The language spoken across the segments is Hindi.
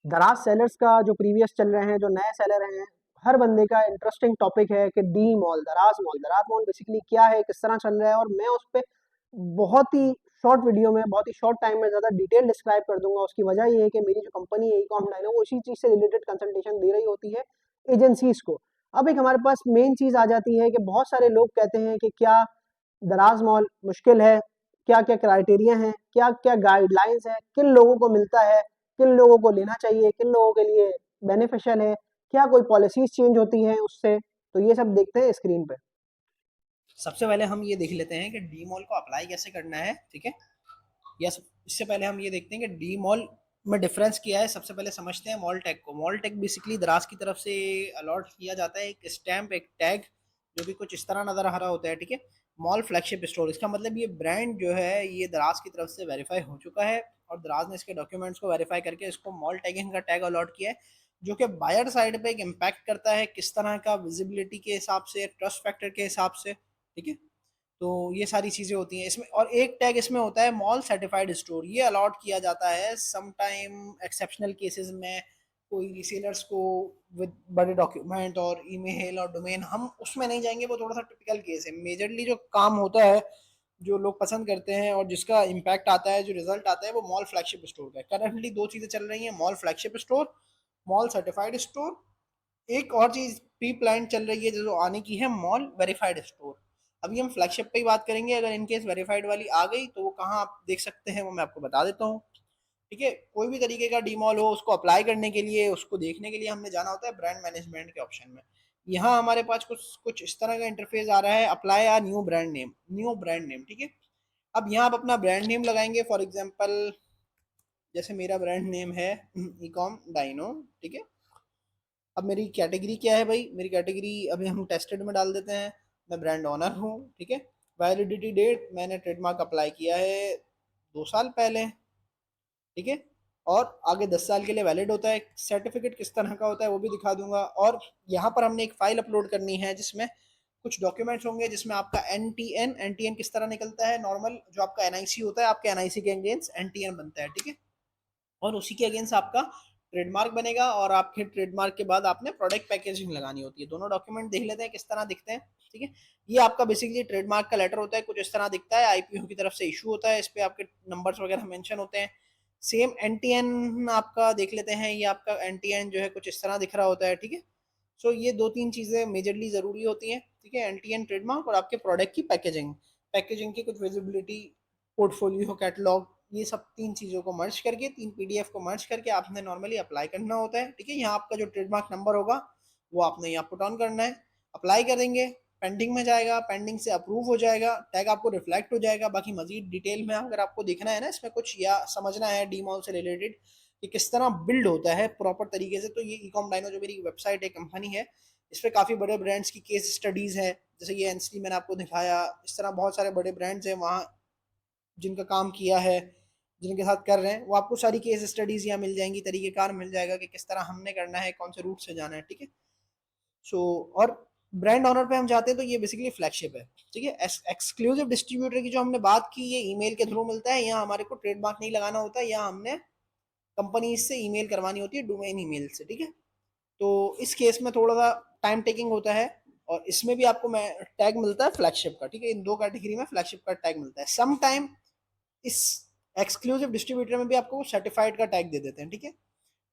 दराज सेलर्स का जो प्रीवियस चल रहे हैं, जो नए सेलर हैं, हर बंदे का इंटरेस्टिंग टॉपिक है कि डी मॉल, दराज मॉल बेसिकली क्या है, किस तरह चल रहा है, और मैं उस पे बहुत ही शॉर्ट वीडियो में, बहुत ही शॉर्ट टाइम में ज़्यादा डिटेल डिस्क्राइब कर दूंगा। उसकी वजह ये है कि मेरी जो कंपनी है ईकॉम डायनो, वो इसी चीज़ से रिलेटेड कंसल्टेशन दे रही होती है एजेंसीज को। अब एक हमारे पास मेन चीज़ आ जाती है कि बहुत सारे लोग कहते हैं कि क्या दराज मॉल मुश्किल है, क्या क्या क्राइटेरिया हैं, क्या क्या गाइडलाइंस है, किन लोगों को मिलता है, किन लोगों को लेना चाहिए, किन लोगों के लिए बेनिफिशियल है, क्या कोई पॉलिसीज चेंज होती हैं उससे। तो ये सब देखते हैं स्क्रीन पे। सबसे पहले हम ये देख लेते हैं कि डी मॉल को अप्लाई कैसे करना है, ठीक है। इससे पहले हम ये देखते हैं कि डी मॉल में डिफरेंस क्या है। सबसे पहले समझते हैं मॉल टैग को। मॉल टैग बेसिकली दराज की तरफ से अलॉट किया जाता है, एक स्टैम्प, एक टैग, जो कि कुछ इस तरह नजर आ रहा होता है, ठीक है। मॉल फ्लैगशिप स्टोर, इसका मतलब ये ब्रांड जो है ये दराज की तरफ से वेरीफाई हो चुका है, और दराज ने इसके डॉक्यूमेंट्स को वेरीफाई करके इसको मॉल टैगिंग का टैग अलॉट किया है, जो कि बायर साइड पे एक इम्पैक्ट करता है किस तरह का, विजिबिलिटी के हिसाब से, ट्रस्ट फैक्टर के हिसाब से, ठीक है। तो ये सारी चीज़ें होती हैं इसमें। और एक टैग इसमें होता है मॉल सर्टिफाइड स्टोर, ये अलॉट किया जाता है सम टाइम एक्सेप्शनल केसेस में, कोई रीसेलर्स को विद बड़े डॉक्यूमेंट और ईमेल और डोमेन, हम उसमें नहीं जाएंगे, वो थोड़ा सा टिपिकल केस है। मेजरली जो काम होता है, जो लोग पसंद करते हैं और जिसका इम्पैक्ट आता है, जो रिजल्ट आता है, वो मॉल फ्लैगशिप स्टोर का है। करंटली दो चीज़ें चल रही हैं, mall flagship store, mall certified store. एक और चीज प्री प्लान चल रही है जो आने की है, मॉल वेरीफाइड स्टोर। अभी हम फ्लैगशिप पे ही बात करेंगे, अगर इनकेस वेरीफाइड वाली आ गई तो वो कहाँ आप देख सकते हैं वो मैं आपको बता देता हूँ, ठीक है। कोई भी तरीके का डीमॉल हो, उसको अप्लाई करने के लिए, उसको देखने के लिए हमने जाना होता है ब्रांड मैनेजमेंट के ऑप्शन में। यहाँ हमारे पास कुछ कुछ इस तरह का इंटरफेस आ रहा है, apply a new brand name, new brand name, ठीक है। अब यहाँ आप अपना ब्रांड नेम लगाएंगे, फॉर एग्जाम्पल जैसे मेरा ब्रांड नेम है ईकॉम डाइनो, ठीक है। अब मेरी कैटेगरी क्या है भाई, मेरी कैटेगरी अभी हम टेस्टेड में डाल देते हैं, मैं ब्रांड ओनर हूँ, ठीक है। वैलिडिटी डेट, मैंने ट्रेडमार्क अप्लाई किया है 2 साल पहले, ठीक है। और आगे 10 साल के लिए वैलिड होता है। सर्टिफिकेट किस तरह का होता है वो भी दिखा दूंगा। और यहाँ पर हमने एक फाइल अपलोड करनी है जिसमें कुछ डॉक्यूमेंट्स होंगे, जिसमें आपका एन टी एन किस तरह निकलता है, नॉर्मल जो आपका एनआईसी होता है, आपके एनआईसी के अगेंस्ट एनटीएन बनता है, ठीक है। और उसी के अगेंस्ट आपका ट्रेडमार्क बनेगा, और आपके ट्रेडमार्क के बाद आपने प्रोडक्ट पैकेजिंग लगानी होती है। दोनों डॉक्यूमेंट देख लेते हैं किस तरह दिखते हैं, ठीक है। ये आपका बेसिकली ट्रेडमार्क का लेटर होता है, कुछ इस तरह दिखता है, आईपीओ की तरफ से इशू होता है, इस पे आपके नंबर्स वगैरह मेंशन होते हैं। सेम एनटीएन आपका देख लेते हैं, ये आपका एनटीएन जो है कुछ इस तरह दिख रहा होता है, ठीक है। सो ये दो तीन चीजें मेजरली जरूरी होती हैं, ठीक है। एनटीएन, ट्रेडमार्क, और आपके प्रोडक्ट की पैकेजिंग, पैकेजिंग की कुछ विजिबिलिटी, पोर्टफोलियो, कैटलॉग, ये सब तीन चीज़ों को मर्ज करके, तीन पीडीएफ को मर्ज करके आपने नॉर्मली अप्लाई करना होता है, ठीक है। यहाँ आपका जो ट्रेडमार्क नंबर होगा वो आपने यहाँ पुट ऑन करना है, अप्लाई करेंगे, पेंडिंग में जाएगा, पेंडिंग से अप्रूव हो जाएगा, टैग आपको रिफ्लेक्ट हो जाएगा। बाकी मजीद डिटेल में अगर आपको देखना है ना इसमें कुछ, या समझना है डीमॉल से रिलेटेड कि किस तरह बिल्ड होता है प्रॉपर तरीके से, तो ये ईकॉम डाइनो जो मेरी वेबसाइट है, कंपनी है, इस पर काफ़ी बड़े ब्रांड्स की केस स्टडीज़ है। जैसे ये एनसी मैंने आपको दिखाया, इस तरह बहुत सारे बड़े ब्रांड्स हैं वहाँ जिनका काम किया है, जिनके साथ कर रहे हैं, वो आपको सारी केस स्टडीज यहाँ मिल जाएंगी, तरीकेकार मिल जाएगा कि किस तरह हमने करना है, कौन से रूट से जाना है, ठीक है। सो और ब्रांड ऑनर पे हम जाते हैं तो ये बेसिकली फ्लैगशिप है, ठीक है। एक्सक्लूसिव डिस्ट्रीब्यूटर की जो हमने बात की, ये ईमेल के थ्रू मिलता है, यहाँ हमारे को ट्रेडमार्क नहीं लगाना होता है, यहाँ हमने कंपनी से ईमेल करवानी होती है, डोमेन ईमेल से, ठीक है। तो इस केस में थोड़ा सा टाइम टेकिंग होता है, और इसमें भी आपको मैं टैग मिलता है फ्लैगशिप का, ठीक है। इन दो कैटेगरी में फ्लैगशिप का टैग मिलता है। सम टाइम इस एक्सक्लूसिव डिस्ट्रीब्यूटर में भी आपको सर्टिफाइड का टैग दे देते हैं, ठीक है।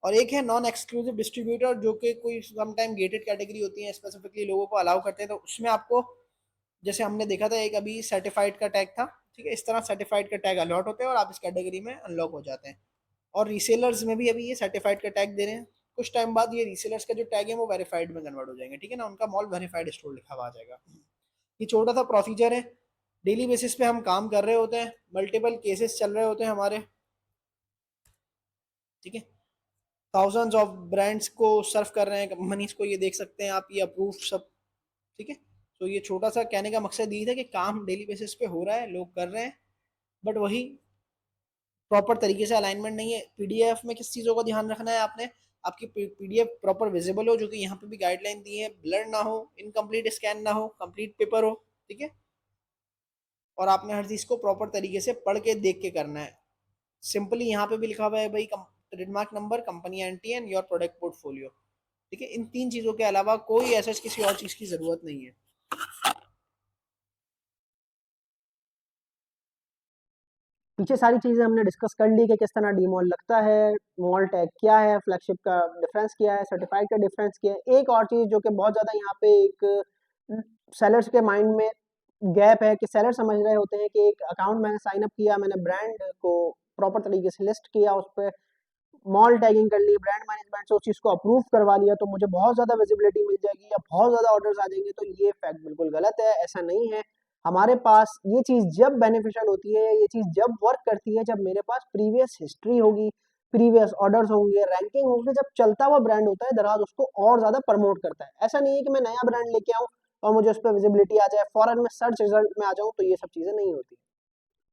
और एक है नॉन एक्सक्लूसिव डिस्ट्रीब्यूटर, जो कि कोई सम टाइम गेटेड कैटेगरी होती है, स्पेसिफिकली लोगों को अलाउ करते हैं, तो उसमें आपको, जैसे हमने देखा था एक अभी सर्टिफाइड का टैग था, ठीक है, इस तरह सर्टिफाइड का टैग अलॉट होते हैं और आप इस कैटेगरी में अनलॉक हो जाते हैं। और रीसेलर्स में भी अभी ये सर्टिफाइड का टैग दे रहे हैं, कुछ टाइम बाद ये रीसेलर्स का जो टैग है वो वेरीफाइड में कन्वर्ट हो जाएंगे, ठीक है ना, उनका मॉल वेरीफाइड स्टोर लिखा हुआ आ जाएगा। ये छोटा सा प्रोसीजर है, डेली बेसिस पे हम काम कर रहे होते हैं, मल्टीपल केसेस चल रहे होते हैं हमारे, ठीक है। थाउजेंड्स ऑफ ब्रांड्स को सर्व कर रहे हैं कंपनीज को, ये देख सकते हैं आप, ये अप्रूव सब, ठीक है। तो ये छोटा सा कहने का मकसद ये था कि काम डेली बेसिस पे हो रहा है, लोग कर रहे हैं, बट वही प्रॉपर तरीके से अलाइनमेंट नहीं है। पीडीएफ में किस चीज़ों का ध्यान रखना है आपने, आपकी पीडीएफ प्रॉपर विजिबल हो, जो कि यहाँ पे भी गाइडलाइन दी है, ब्लर ना हो, इनकम्प्लीट स्कैन ना हो, कंप्लीट पेपर हो, ठीक है। और आपने हर चीज़ को प्रॉपर तरीके से पढ़ के देख के करना है। सिंपली यहाँ पे भी लिखा हुआ है भाई, trademark number, company entry and your product portfolio. ठीक है, इन 3 चीज़ों के अलावा कोई ऐसा किसी और चीज़ की ज़रूरत नहीं है। पीछे सारी चीज़ें हमने डिस्कस कर ली कि किस तरह डीमॉल लगता है, मॉल टैग क्या है, फ्लैगशिप का डिफरेंस क्या है, सर्टिफाइड का डिफरेंस क्या है। एक और चीज़ जो कि बहुत ज़्यादा यहाँ पे एक सेलर्स के माइंड में गैप है कि सेलर समझ रहे होते हैं कि एक अकाउंट मैंने साइन अप किया, मैंने ब्रांड को प्रॉपर तरीके से लिस्ट किया, उस पर मॉल टैगिंग कर ली, ब्रांड मैनेजमेंट से उस चीज़ को अप्रूव करवा लिया, तो मुझे बहुत ज़्यादा विजिबिलिटी मिल जाएगी या बहुत ज़्यादा ऑर्डर्स आ जाएंगे। तो ये फैक्ट बिल्कुल गलत है, ऐसा नहीं है। हमारे पास ये चीज़ जब बेनिफिशियल होती है, ये चीज़ जब वर्क करती है, जब मेरे पास प्रीवियस हिस्ट्री होगी, प्रीवियस ऑर्डर्स होंगे, रैंकिंग होगी, जब चलता हुआ ब्रांड होता है दराज उसको और ज़्यादा प्रमोट करता है। ऐसा नहीं है कि मैं नया ब्रांड लेके आऊँ और मुझे उस पर विजिबिलिटी आ जाए, फॉरन में सर्च रिजल्ट में आ जाऊँ, तो ये सब चीज़ें नहीं होती।